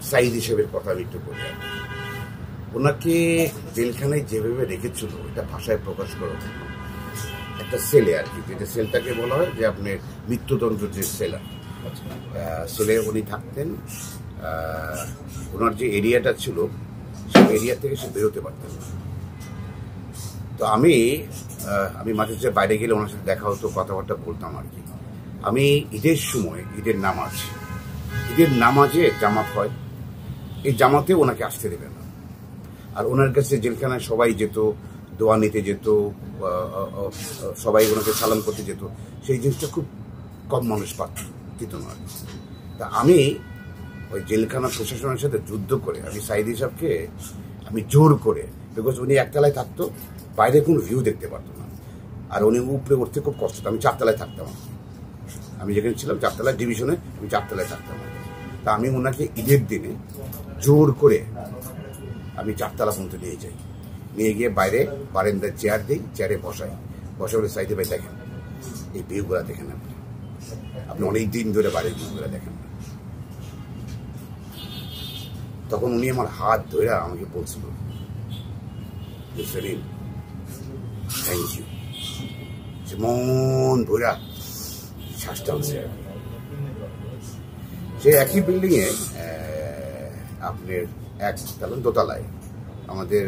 সাইদ হিসেবের কথা আমি একটু বলি। ওনাকে জেলখানায় যেভাবে রেখেছিল এটা ভাষায় প্রকাশ করা একটা সেলে আর কি, যেটা সেলটাকে বলা হয় যে আপনার মৃত্যুদণ্ড যে সেল, সেলে উনি থাকতেন। ওনার যে এরিয়াটা ছিল সেই এরিয়া থেকে সে বেরোতে পারতেন না। তো আমি মাঝে মাঝে বাইরে গেলে ওনার সাথে দেখা হতো, কথাবার্তা বলতাম আর কি। আমি ঈদের সময়, ঈদের নামাজে জামাত হয়, এই জামাতে ওনাকে আসতে দেবে না। আর ওনার কাছে জেলখানায় সবাই যেত, দোয়া নিতে যেত, সবাই ওনাকে সালাম করতে যেত। সেই জিনিসটা খুব কম মানুষ পাচ্ছিল না। তা আমি ওই জেলখানা প্রশাসনের সাথে যুদ্ধ করে আমি সাইদি সাহেবকে আমি জোর করে, বিকজ উনি একতলায় থাকতো, বাইরে কোনো ভিউ দেখতে পারতো না, আর উনি উপরে উঠতে খুব কষ্ট। আমি 4 তলায় থাকতাম, আমি যেখানে ছিলাম 4 তলায় ডিভিশনে, আমি 4 তলায় থাকতাম। তা আমি ওনাকে ঈদের দিনে জোর করে আমি 4 তলা পর্যন্ত নিয়ে গিয়ে বাইরে বারান্দায় চেয়ার দিই, চেয়ারে বসে বলে সাইদি ভাই দেখেন এই ভিউগুলা দেখেন, আপনি অনেক দিন ধরে বাইরের ভিউগুলা দেখেন। তখন উনি আমার হাত ধরে আমাকে বলছিল সেলিম থ্যাংক ইউ, সে মন ভরা শ্বাস টানছে। সে একই বিল্ডিং এ আপনার 1 তলা 2 তলায় আমাদের